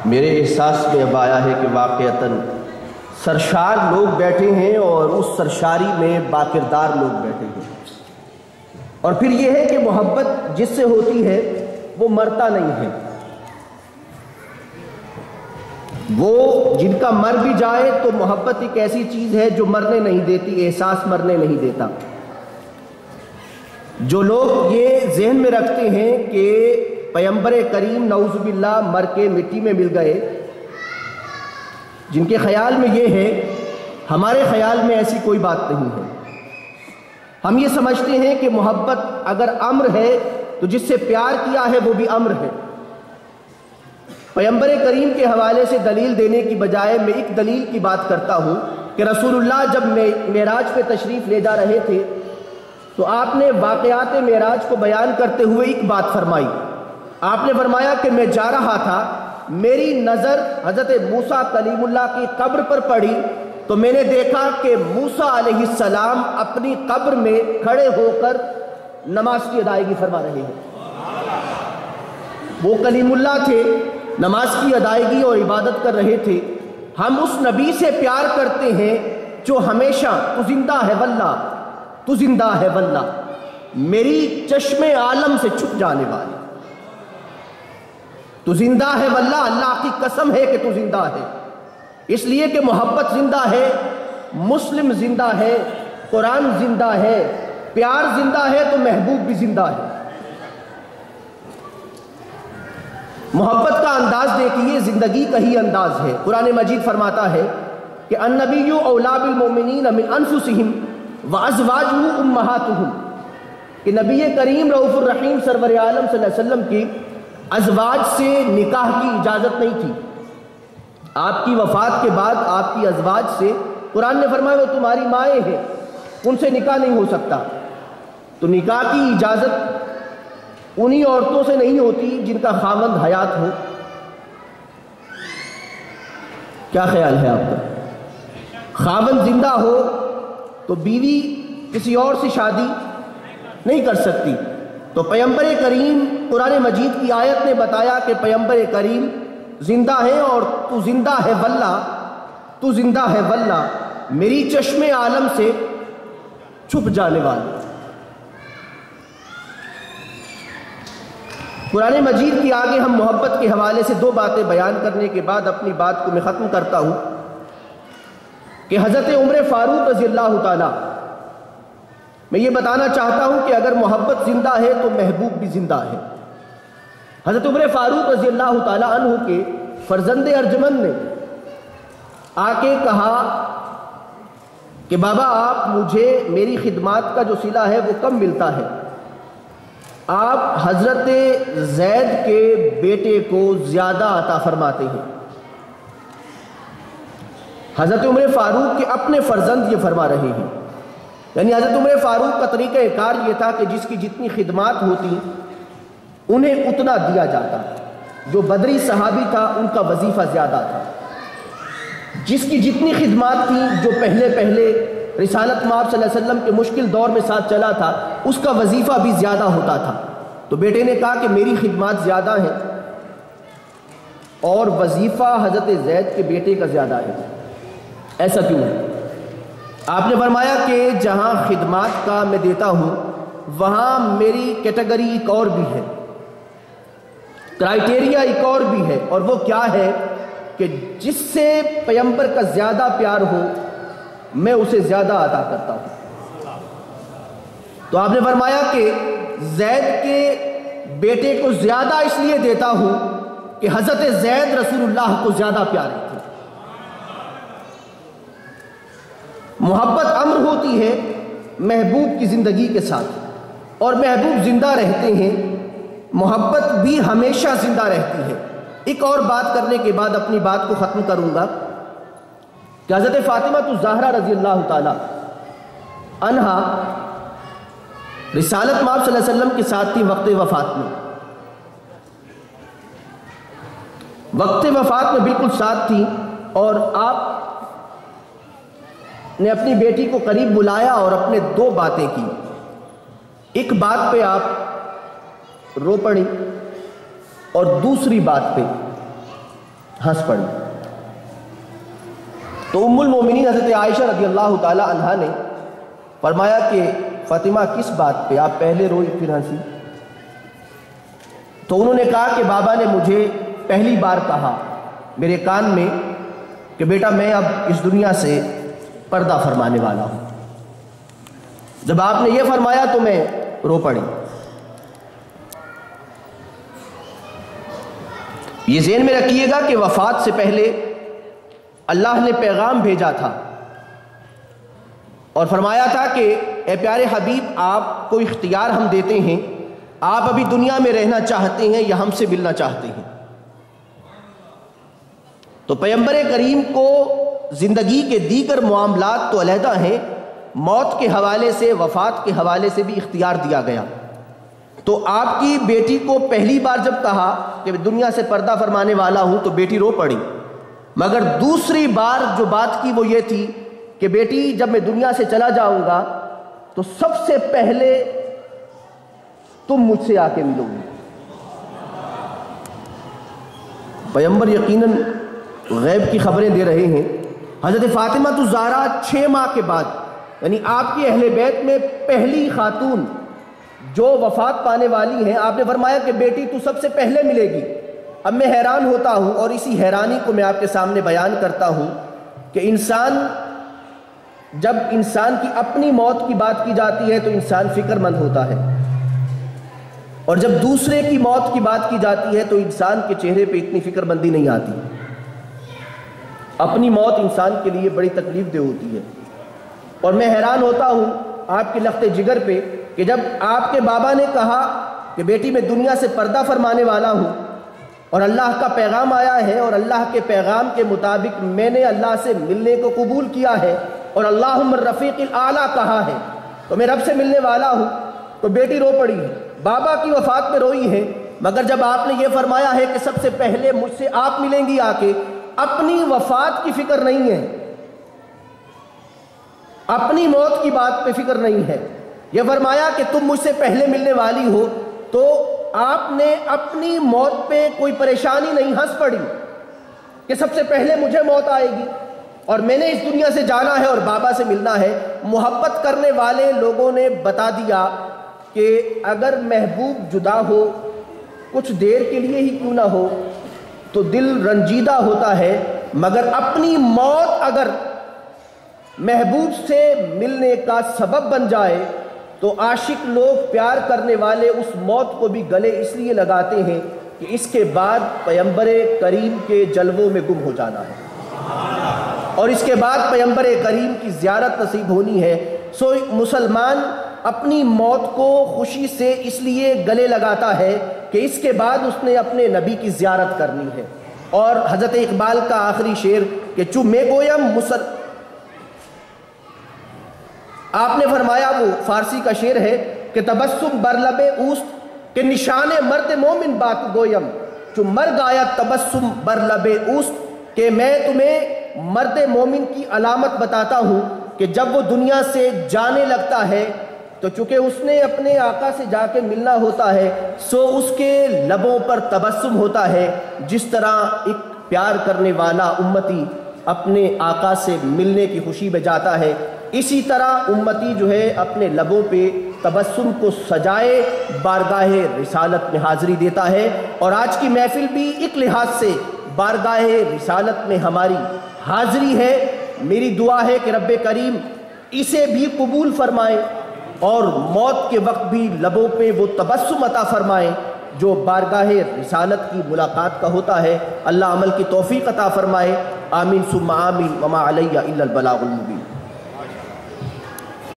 میرے احساس میں اب آیا ہے کہ واقعتاً سرشار لوگ بیٹھے ہیں اور اس سرشاری میں باکردار لوگ بیٹھے ہیں، اور پھر یہ ہے کہ محبت جس سے ہوتی ہے وہ مرتا نہیں ہے۔ وہ جن کا مر بھی جائے تو محبت ایک ایسی چیز ہے جو مرنے نہیں دیتی، احساس مرنے نہیں دیتا۔ جو لوگ یہ ذہن میں رکھتے ہیں کہ پیغمبر کریم نعوذ باللہ مر کے مٹی میں مل گئے، جن کے خیال میں یہ ہے، ہمارے خیال میں ایسی کوئی بات نہیں ہے۔ ہم یہ سمجھتے ہیں کہ محبت اگر امر ہے تو جس سے پیار کیا ہے وہ بھی امر ہے۔ پیغمبر کریم کے حوالے سے دلیل دینے کی بجائے میں ایک دلیل کی بات کرتا ہوں کہ رسول اللہ جب معراج پہ تشریف لے جا رہے تھے تو آپ نے واقعات معراج کو بیان کرتے ہوئے ایک بات فرمائی۔ آپ نے فرمایا کہ میں جا رہا تھا، میری نظر حضرت موسیٰ کلیم اللہ کی قبر پر پڑی تو میں نے دیکھا کہ موسیٰ علیہ السلام اپنی قبر میں کھڑے ہو کر نماز کی ادائیگی فرما رہے ہیں۔ وہ کلیم اللہ تھے، نماز کی ادائیگی اور عبادت کر رہے تھے۔ ہم اس نبی سے پیار کرتے ہیں جو ہمیشہ تو زندہ ہے واللہ، تو زندہ ہے واللہ، میری چشم عالم سے چھپ جانے والی، تو زندہ ہے واللہ، اللہ کی قسم ہے کہ تو زندہ ہے۔ اس لیے کہ محبت زندہ ہے، مسلم زندہ ہے، قرآن زندہ ہے، پیار زندہ ہے تو محبوب بھی زندہ ہے۔ محبت کا انداز دیکھیے، زندگی کا ہی انداز ہے۔ قرآن مجید فرماتا ہے کہ النبی اولیٰ بالمؤمنین من انفسہم وازواجہ امہاتہم، کہ نبی کریم رؤوف الرحیم سرور عالم صلی اللہ علیہ وسلم کی ازواج سے نکاح کی اجازت نہیں تھی۔ آپ کی وفات کے بعد آپ کی ازواج سے قرآن نے فرمایا وہ تمہاری مائیں ہیں، ان سے نکاح نہیں ہو سکتا۔ تو نکاح کی اجازت انہی عورتوں سے نہیں ہوتی جن کا خاوند حیات ہو۔ کیا خیال ہے آپ کا؟ خاوند زندہ ہو تو بیوی کسی اور سے شادی نہیں کر سکتی۔ تو پیغمبر کریم، قرآن مجید کی آیت نے بتایا کہ پیغمبر کریم زندہ ہے اور تو زندہ ہے واللہ، تو زندہ ہے واللہ، میری چشم عالم سے چھپ جانے والی۔ قرآن مجید کی آگے ہم محبت کے حوالے سے دو باتیں بیان کرنے کے بعد اپنی بات کو میں ختم کرتا ہوں کہ حضرت عمر فاروق رضی اللہ تعالیٰ، میں یہ بتانا چاہتا ہوں کہ اگر محبت زندہ ہے تو محبوب بھی زندہ ہے۔ حضرت عمر فاروق رضی اللہ تعالیٰ عنہ کے فرزند ارجمند نے آ کے کہا کہ بابا آپ مجھے میری خدمات کا جو صلہ ہے وہ کم ملتا ہے، آپ حضرت زید کے بیٹے کو زیادہ عطا فرماتے ہیں۔ حضرت عمر فاروق کے اپنے فرزند یہ فرما رہے ہیں، یعنی حضرت عمر فاروق کا طریقہ کار یہ تھا کہ جس کی جتنی خدمات ہوتی انہیں اتنا دیا جاتا۔ جو بدری صحابی تھا ان کا وظیفہ زیادہ تھا، جس کی جتنی خدمات تھیں، جو پہلے رسالت مآب صلی اللہ علیہ وسلم کے مشکل دور میں ساتھ چلا تھا، اس کا وظیفہ بھی زیادہ ہوتا تھا۔ تو بیٹے نے کہا کہ میری خدمات زیادہ ہیں اور وظیفہ حضرت زید کے بیٹے کا زیادہ ہے، ایسا کیوں ہے؟ آپ نے فرمایا کہ جہاں خدمات کا میں دیتا ہوں وہاں میری کیٹیگری ایک اور بھی ہے، کرائیٹیریا ایک اور بھی ہے، اور وہ کیا ہے کہ جس سے پیغمبر کا زیادہ پیار ہو میں اسے زیادہ عطا کرتا ہوں۔ تو آپ نے فرمایا کہ زید کے بیٹے کو زیادہ اس لیے دیتا ہوں کہ حضرت زید رسول اللہ کو زیادہ پیارے تھے۔ محبت امر ہوتی ہے محبوب کی زندگی کے ساتھ، اور محبوب زندہ رہتے ہیں، محبت بھی ہمیشہ زندہ رہتی ہے۔ ایک اور بات کرنے کے بعد اپنی بات کو ختم کروں گا کہ حضرت فاطمہ الزہرا رضی اللہ تعالی عنہا رسالت مآب صلی اللہ علیہ وسلم کے ساتھ تھی وقت وفات میں، وقت وفات میں بالکل ساتھ تھی، اور آپ نے اپنی بیٹی کو قریب بلایا اور اپنے دو باتیں کی۔ ایک بات پہ آپ رو پڑی اور دوسری بات پہ ہنس پڑی۔ تو ام المومنین حضرت عائشہ رضی اللہ تعالی عنہا نے فرمایا کہ فاطمہ کس بات پہ آپ پہلے روئی پھر ہنسی؟ تو انہوں نے کہا کہ بابا نے مجھے پہلی بار کہا میرے کان میں کہ بیٹا میں اب اس دنیا سے پردہ فرمانے والا ہوں۔ جب آپ نے یہ فرمایا تو میں رو پڑی۔ یہ ذہن میں رکھیے گا کہ وفات سے پہلے اللہ نے پیغام بھیجا تھا اور فرمایا تھا کہ اے پیارے حبیب آپ کو اختیار ہم دیتے ہیں، آپ ابھی دنیا میں رہنا چاہتے ہیں یا ہم سے ملنا چاہتے ہیں؟ تو پیغمبر کریم کو زندگی کے دیگر معاملات تو علیحدہ ہیں، موت کے حوالے سے، وفات کے حوالے سے بھی اختیار دیا گیا۔ تو آپ کی بیٹی کو پہلی بار جب کہا کہ دنیا سے پردہ فرمانے والا ہوں تو بیٹی رو پڑی، مگر دوسری بار جو بات کی وہ یہ تھی کہ بیٹی جب میں دنیا سے چلا جاؤں گا تو سب سے پہلے تم مجھ سے آ کے ملو گی۔ پیغمبر یقیناً غیب کی خبریں دے رہے ہیں۔ حضرت فاطمہ الزہرا 6 ماہ کے بعد، یعنی آپ کی اہل بیت میں پہلی خاتون جو وفات پانے والی ہیں، آپ نے فرمایا کہ بیٹی تو سب سے پہلے ملے گی۔ اب میں حیران ہوتا ہوں اور اسی حیرانی کو میں آپ کے سامنے بیان کرتا ہوں کہ جب انسان کی اپنی موت کی بات کی جاتی ہے تو انسان فکر مند ہوتا ہے، اور جب دوسرے کی موت کی بات کی جاتی ہے تو انسان کے چہرے پہ اتنی فکر مندی نہیں آتی۔ اپنی موت انسان کے لیے بڑی تکلیف دہ ہوتی ہے، اور میں حیران ہوتا ہوں آپ کے لخت جگر پہ کہ جب آپ کے بابا نے کہا کہ بیٹی میں دنیا سے پردہ فرمانے والا ہوں اور اللہ کا پیغام آیا ہے، اور اللہ کے پیغام کے مطابق میں نے اللہ سے ملنے کو قبول کیا ہے اور اللہم الرفیق الاعلیٰ کہا ہے، تو میں رب سے ملنے والا ہوں، تو بیٹی رو پڑی ہے، بابا کی وفات پہ روئی ہے۔ مگر جب آپ نے یہ فرمایا ہے کہ سب سے پہلے مجھ سے آپ ملیں گی آ کے، اپنی وفات کی فکر نہیں ہے، اپنی موت کی بات پہ فکر نہیں ہے۔ یہ فرمایا کہ تم مجھ سے پہلے ملنے والی ہو، تو آپ نے اپنی موت پہ کوئی پریشانی نہیں، ہنس پڑی کہ سب سے پہلے مجھے موت آئے گی اور میں نے اس دنیا سے جانا ہے اور بابا سے ملنا ہے۔ محبت کرنے والے لوگوں نے بتا دیا کہ اگر محبوب جدا ہو، کچھ دیر کے لیے ہی کیوں نہ ہو، تو دل رنجیدہ ہوتا ہے، مگر اپنی موت اگر محبوب سے ملنے کا سبب بن جائے تو عاشق لوگ، پیار کرنے والے اس موت کو بھی گلے اس لیے لگاتے ہیں کہ اس کے بعد پیغمبر کریم کے جلووں میں گم ہو جانا ہے اور اس کے بعد پیغمبر کریم کی زیارت نصیب ہونی ہے۔ سو مسلمان اپنی موت کو خوشی سے اس لیے گلے لگاتا ہے کہ اس کے بعد اس نے اپنے نبی کی زیارت کرنی ہے۔ اور حضرت اقبال کا آخری شعر کہ چو میں گویم آپ نے فرمایا، وہ فارسی کا شعر ہے کہ تبسم بر لب اوست کہ نشان مرد مومن بات گویم، جو مر گایا تبسم بر لب اوست کہ میں تمہیں مرد مومن کی علامت بتاتا ہوں کہ جب وہ دنیا سے جانے لگتا ہے تو چونکہ اس نے اپنے آقا سے جا کے ملنا ہوتا ہے، سو اس کے لبوں پر تبسم ہوتا ہے، جس طرح ایک پیار کرنے والا امتی اپنے آقا سے ملنے کی خوشی میں جاتا ہے، اسی طرح امتی جو ہے اپنے لبوں پہ تبسم کو سجائے بارگاہ رسالت میں حاضری دیتا ہے۔ اور آج کی محفل بھی ایک لحاظ سے بارگاہ رسالت میں ہماری حاضری ہے۔ میری دعا ہے کہ رب کریم اسے بھی قبول فرمائے اور موت کے وقت بھی لبوں پہ وہ تبسم عطا فرمائے جو بارگاہ رسالت کی ملاقات کا ہوتا ہے۔ اللہ عمل کی توفیق عطا فرمائے، آمین ثم آمین، وما علیہ الا البلاغ المبین۔